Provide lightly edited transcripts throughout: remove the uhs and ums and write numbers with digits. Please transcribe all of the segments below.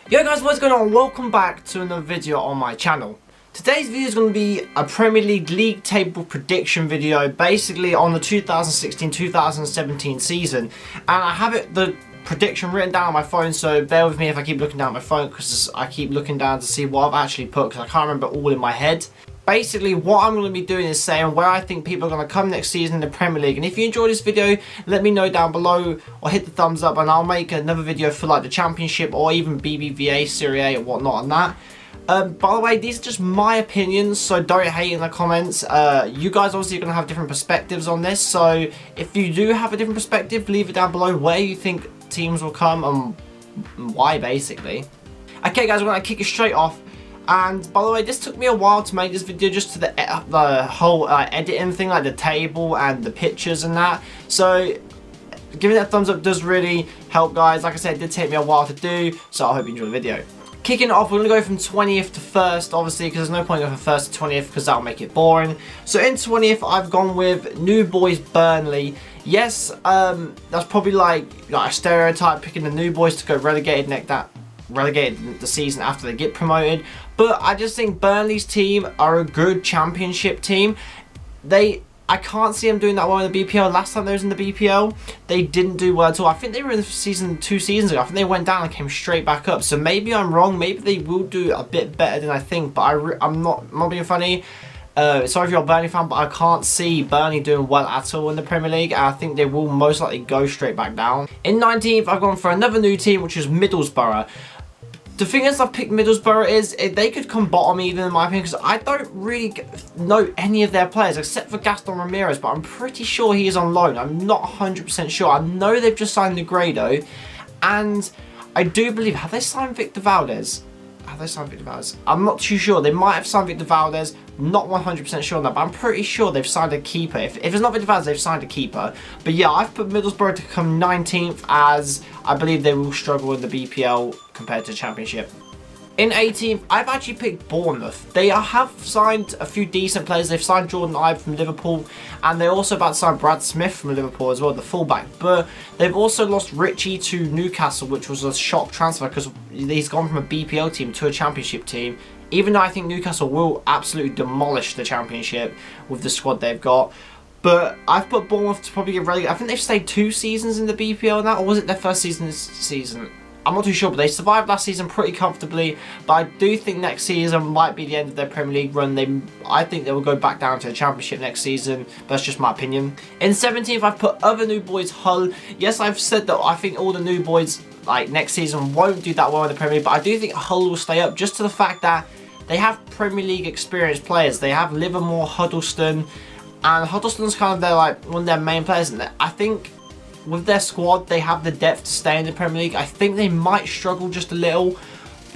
Yo guys, what's going on? Welcome back to another video on my channel. Today's video is going to be a Premier League table prediction video, basically on the 2016-2017 season. And I have the prediction written down on my phone, so bear with me if I keep looking down at my phone, because I keep looking down to see what I've actually put, because I can't remember all in my head. Basically, what I'm going to be doing is saying where I think people are going to come next season in the Premier League. And if you enjoyed this video, let me know down below or hit the thumbs up, and I'll make another video for like the Championship or even BBVA, Serie A, or whatnot on that. By the way, these are just my opinions, so don't hate in the comments. You guys obviously are going to have different perspectives on this, so if you do have a different perspective, leave it down below where you think teams will come and why, basically. Okay guys, we're going to kick it straight off. And by the way, this took me a while to make this video, just to the whole editing thing, like the table and the pictures and that. So giving that thumbs up does really help, guys. Like I said, it did take me a while to do, so I hope you enjoy the video. Kicking it off, we're going to go from 20th to 1st, obviously, because there's no point going from 1st to 20th, because that'll make it boring. So in 20th, I've gone with New Boys Burnley. Yes, that's probably like a stereotype, picking the New Boys to go relegated the season after they get promoted, but I just think Burnley's team are a good Championship team. I can't see them doing that well in the BPL. Last time they was in the BPL, they didn't do well at all. I think they were in the season 2 seasons ago. I think they went down and came straight back up. So maybe I'm wrong. Maybe they will do a bit better than I think. But I'm not being funny. Sorry if you're a Burnley fan, but I can't see Burnley doing well at all in the Premier League. And I think they will most likely go straight back down. In 19th, I've gone for another new team, which is Middlesbrough. The thing is, I've picked Middlesbrough is they could come bottom even, in my opinion, because I don't really know any of their players except for Gaston Ramirez, but I'm pretty sure he is on loan. I'm not 100% sure. I know they've just signed Negredo, and I do believe, have they signed Victor Valdez? Have they signed Victor Valdez? I'm not too sure. They might have signed Victor Valdez. Not 100% sure on that, but I'm pretty sure they've signed a keeper. If it's not Victor Valdez, they've signed a keeper. But yeah, I've put Middlesbrough to come 19th, as I believe they will struggle in the BPL compared to the Championship. In 18th, I've actually picked Bournemouth. They have signed a few decent players. They've signed Jordan Ibe from Liverpool, and they're also about to sign Brad Smith from Liverpool as well, the fullback. But they've also lost Richie to Newcastle, which was a shock transfer because he's gone from a BPL team to a Championship team. Even though I think Newcastle will absolutely demolish the Championship with the squad they've got. But I've put Bournemouth to probably get relegated. I think they've stayed 2 seasons in the BPL now, or was it their first season this season? I'm not too sure, but they survived last season pretty comfortably. But I do think next season might be the end of their Premier League run. I think they will go back down to the Championship next season. But that's just my opinion. In 17th, I've put other new boys, Hull. Yes, I've said that I think all the new boys like next season won't do that well in the Premier League, but I do think Hull will stay up, just to the fact that they have Premier League experienced players. They have Livermore, Huddleston, and Huddleston's kind of one of their main players. And I think with their squad, they have the depth to stay in the Premier League. I think they might struggle just a little,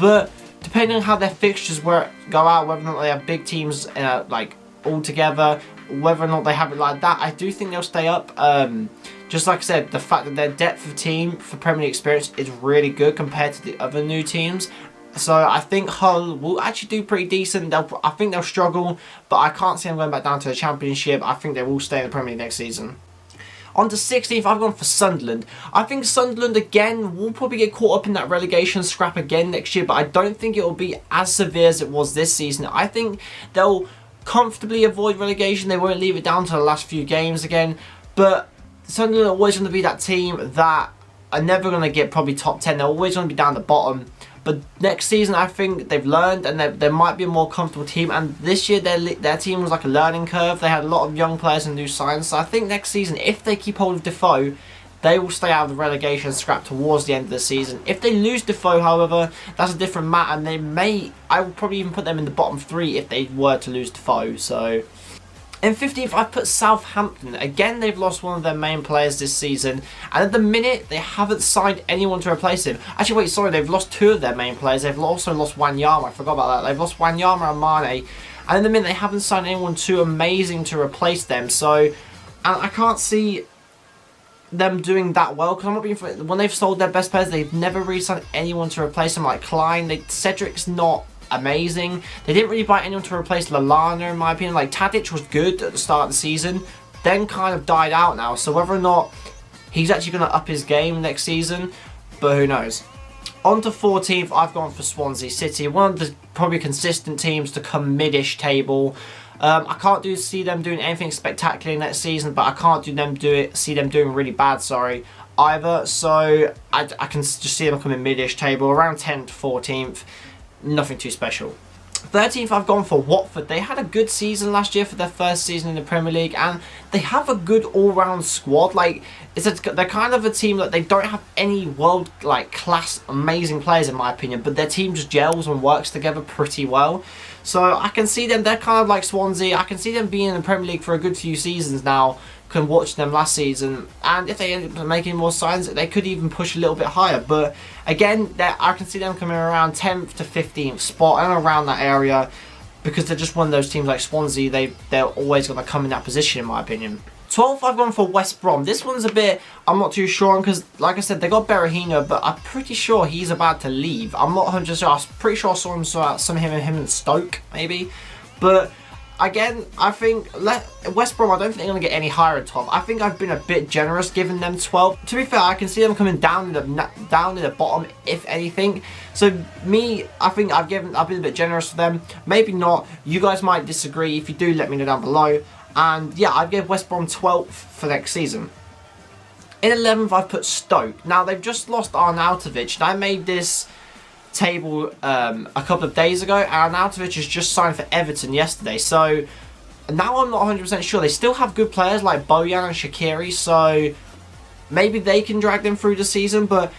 but depending on how their fixtures go out, whether or not they have big teams all together, whether or not they have it like that, I do think they'll stay up. Just like I said, the fact that their depth of team for Premier League experience is really good compared to the other new teams. So I think Hull will actually do pretty decent. I think they'll struggle, but I can't see them going back down to the Championship. I think they will stay in the Premier League next season. On to 16th, I've gone for Sunderland. I think Sunderland, again, will probably get caught up in that relegation scrap again next year, but I don't think it will be as severe as it was this season. I think they'll comfortably avoid relegation. They won't leave it down to the last few games again, but Sunderland are always going to be that team that are never going to get probably top 10. They're always going to be down the bottom. But next season, I think they've learned, and they might be a more comfortable team. And this year, their team was like a learning curve. They had a lot of young players and new signs. So I think next season, if they keep hold of Defoe, they will stay out of the relegation scrap towards the end of the season. If they lose Defoe, however, that's a different matter. And I would probably even put them in the bottom 3 if they were to lose Defoe. So in 15th, I've put Southampton. Again, they've lost one of their main players this season. And at the minute, they haven't signed anyone to replace him. Actually, wait, sorry, they've lost 2 of their main players. They've also lost Wanyama. I forgot about that. They've lost Wanyama and Mane. And at the minute, they haven't signed anyone too amazing to replace them. So, and I can't see them doing that well, because I'm not being funny. When they've sold their best players, they've never really signed anyone to replace them, like Klein. Cedric's not amazing. They didn't really buy anyone to replace Lallana, in my opinion. Like, Tadic was good at the start of the season, then kind of died out now. So whether or not he's actually going to up his game next season, but who knows. On to 14th, I've gone for Swansea City, one of the probably consistent teams to come mid-ish table. I can't see them doing anything spectacular next season, but I can't see them doing really bad, either. So I can just see them coming mid-ish table, around 10th to 14th, nothing too special. 13th, I've gone for Watford. They had a good season last year for their first season in the Premier League, and they have a good all-round squad. Like, they're kind of a team that they don't have any world class amazing players in my opinion, but their team just gels and works together pretty well. So I can see them. They're kind of like Swansea. I can see them being in the Premier League for a good few seasons now. Can watch them last season, and if they end up making more signs, they could even push a little bit higher. But again, I can see them coming around 10th to 15th spot and around that area, because they're just one of those teams like Swansea. They're always going to come in that position, in my opinion. 12th, I've gone for West Brom. This one's a bit, I'm not too sure on, because like I said, they got Berahino, but I'm pretty sure he's about to leave. I'm not 100% sure. I'm pretty sure I saw some of him and Stoke, maybe. But again, I think West Brom, I don't think they're going to get any higher at top. I think I've been a bit generous giving them 12. To be fair, I can see them coming down in the bottom, if anything. So I think I've been a bit generous for them. Maybe not. You guys might disagree. If you do, let me know down below. And yeah, I'd give West Brom 12th for next season. In 11th, I've put Stoke. Now, they've just lost Arnautovic, and I made this table a couple of days ago, and Arnautovic has just signed for Everton yesterday. So now I'm not 100% sure. They still have good players like Bojan and Shaqiri, so maybe they can drag them through the season, but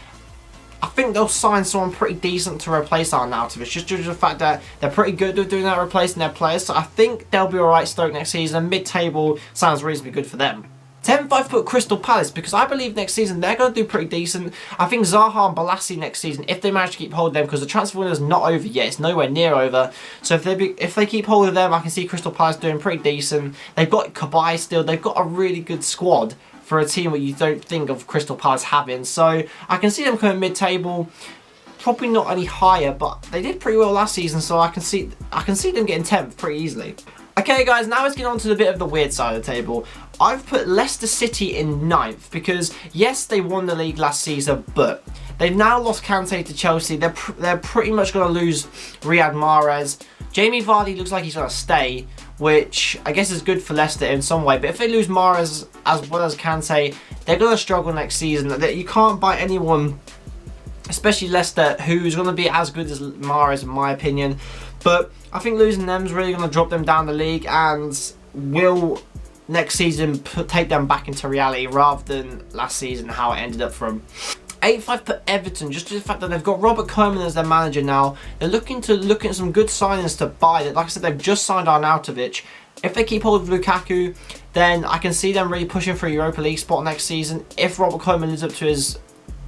I think they'll sign someone pretty decent to replace Arnautovic, just due to the fact that they're pretty good at doing that, replacing their players. So I think they'll be alright, Stoke, next season. Mid-table sounds reasonably good for them. 10th, I've put Crystal Palace, because I believe next season they're going to do pretty decent. I think Zaha and Balassi next season, if they manage to keep hold of them, because the transfer window is not over yet, it's nowhere near over. So if they keep hold of them, I can see Crystal Palace doing pretty decent. They've got Kabay still. They've got a really good squad for a team that you don't think of Crystal Palace having. So I can see them coming mid-table. Probably not any higher, but they did pretty well last season, so I can see them getting 10th pretty easily. Okay guys, now let's get on to the bit of the weird side of the table. I've put Leicester City in 9th because, yes, they won the league last season, but they've now lost Kante to Chelsea. They're pretty much going to lose Riyad Mahrez. Jamie Vardy looks like he's going to stay, which I guess is good for Leicester in some way. But if they lose Mahrez as well as Kante, they're going to struggle next season. You can't buy anyone, especially Leicester, who's going to be as good as Mahrez in my opinion. But I think losing them is really going to drop them down the league and will next season take them back into reality rather than last season how it ended up for them. 8th, I've put Everton, just to the fact that they've got Robert Koeman as their manager now. They're looking at some good signings to buy. Like I said, they've just signed Arnautovic. If they keep hold of Lukaku, then I can see them really pushing for a Europa League spot next season. If Robert Koeman lives up to his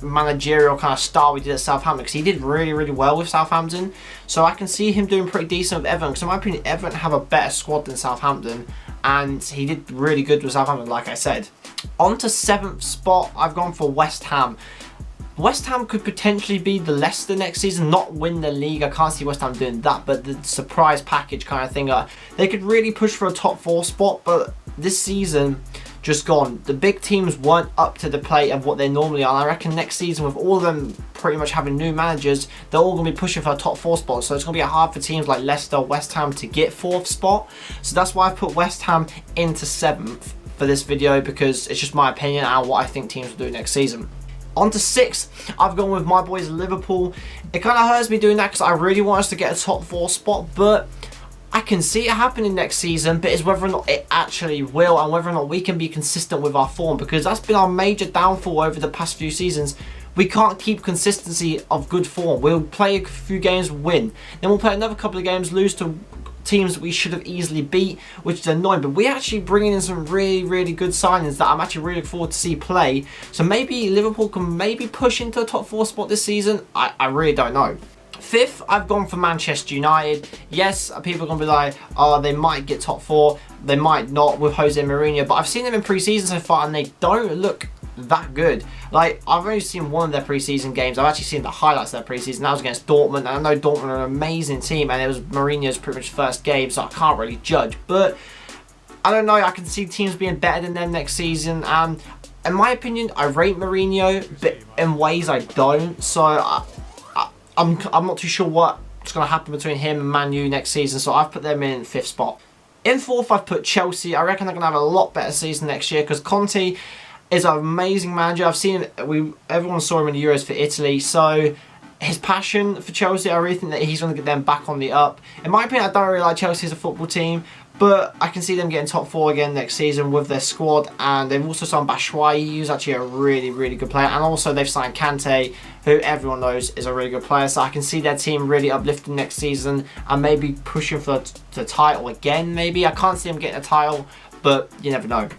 managerial kind of style we did at Southampton, because he did really, really well with Southampton. So I can see him doing pretty decent with Everton, because in my opinion, Everton have a better squad than Southampton, and he did really good with Southampton, like I said. On to 7th spot, I've gone for West Ham. West Ham could potentially be the Leicester next season, not win the league. I can't see West Ham doing that, but the surprise package kind of thing. They could really push for a top 4 spot, but this season just gone. The big teams weren't up to the plate of what they normally are. And I reckon next season, with all of them pretty much having new managers, they're all going to be pushing for a top 4 spot. So it's going to be hard for teams like Leicester, West Ham to get 4th spot. So that's why I put West Ham into 7th for this video, because it's just my opinion and what I think teams will do next season. On to 6th, I've gone with my boys Liverpool. It kind of hurts me doing that because I really want us to get a top 4 spot, but I can see it happening next season, but it's whether or not it actually will and whether or not we can be consistent with our form, because that's been our major downfall over the past few seasons. We can't keep consistency of good form. We'll play a few games, win. Then we'll play another couple of games, lose to teams that we should have easily beat, which is annoying. But we're actually bringing in some really, really good signings that I'm actually really looking forward to see play. So maybe Liverpool can maybe push into a top 4 spot this season. I really don't know. 5th, I've gone for Manchester United. Yes, people are going to be like, oh, they might get top 4. They might not with Jose Mourinho. But I've seen them in pre-season so far and they don't look that good. Like, I've only seen one of their pre-season games. I've actually seen the highlights of their pre-season. That was against Dortmund, and I know Dortmund are an amazing team, and it was Mourinho's pretty much first game, so I can't really judge. But I don't know, I can see teams being better than them next season. In my opinion, I rate Mourinho, but in ways I don't. So I'm not too sure what's going to happen between him and Man U next season, so I've put them in 5th spot. In 4th, I've put Chelsea. I reckon they're going to have a lot better season next year because Conte is an amazing manager. I've seen everyone saw him in the Euros for Italy, so his passion for Chelsea, I really think that he's going to get them back on the up. In my opinion, I don't really like Chelsea as a football team, but I can see them getting top 4 again next season with their squad. And they've also signed Batshuayi, who's actually a really, really good player. And also they've signed Kante, who everyone knows is a really good player. So I can see their team really uplifting next season and maybe pushing for the title again, maybe. I can't see them getting a title, but you never know.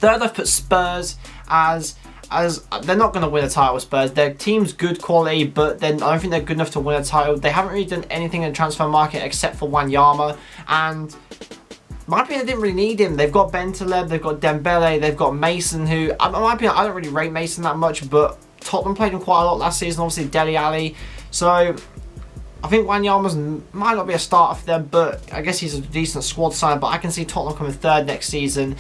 3rd, I've put Spurs as they're not going to win a title with Spurs. Their team's good quality, but then I don't think they're good enough to win a title. They haven't really done anything in the transfer market except for Wanyama, and in my opinion, they didn't really need him. They've got Bentaleb, they've got Dembele, they've got Mason, who, in my opinion, I don't really rate Mason that much, but Tottenham played him quite a lot last season, obviously Dele Alli. So I think Wanyama might not be a starter for them, but I guess he's a decent squad sign. But I can see Tottenham coming 3rd next season,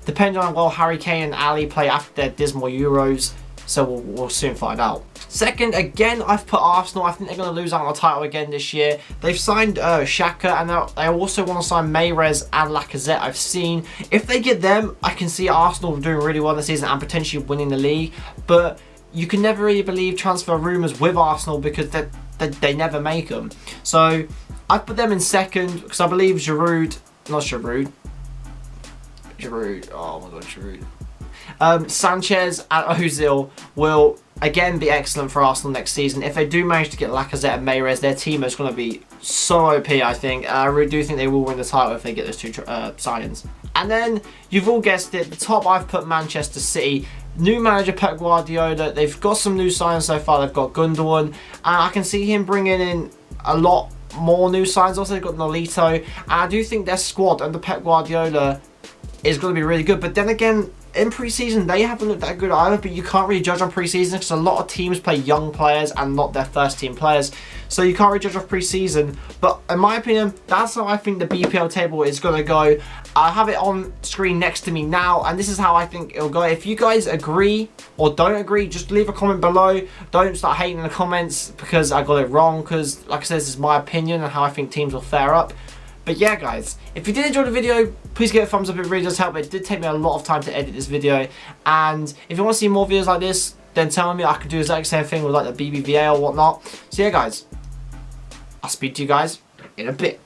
depending on how well Harry Kane and Ali play after their dismal Euros. So we'll soon find out. 2nd, again, I've put Arsenal. I think they're going to lose out on the title again this year. They've signed Xhaka, and they also want to sign Mahrez and Lacazette, I've seen. If they get them, I can see Arsenal doing really well this season and potentially winning the league. But you can never really believe transfer rumours with Arsenal because they never make them. So I've put them in 2nd because I believe Giroud, oh my god, Giroud. Sanchez and Ozil will again be excellent for Arsenal next season. If they do manage to get Lacazette and Mahrez, their team is going to be so OP, I think. I really do think they will win the title if they get those 2 signings. And then, you've all guessed it, the top I've put Manchester City. New manager Pep Guardiola, they've got some new signings so far. They've got Gundogan, and I can see him bringing in a lot more new signs. Also, they've got Nolito, and I do think their squad under Pep Guardiola is going to be really good. But then again, in pre-season, they haven't looked that good either, but you can't really judge on pre-season because a lot of teams play young players and not their first team players. So you can't really judge off pre-season. But in my opinion, that's how I think the BPL table is going to go. I have it on screen next to me now, and this is how I think it'll go. If you guys agree or don't agree, just leave a comment below. Don't start hating in the comments because I got it wrong, because like I said, this is my opinion and how I think teams will fare up. But yeah, guys, if you did enjoy the video, please give it a thumbs up. It really does help. It did take me a lot of time to edit this video. And if you want to see more videos like this, then tell me. I could do the exact same thing with like the BBVA or whatnot. So yeah, guys, I'll speak to you guys in a bit.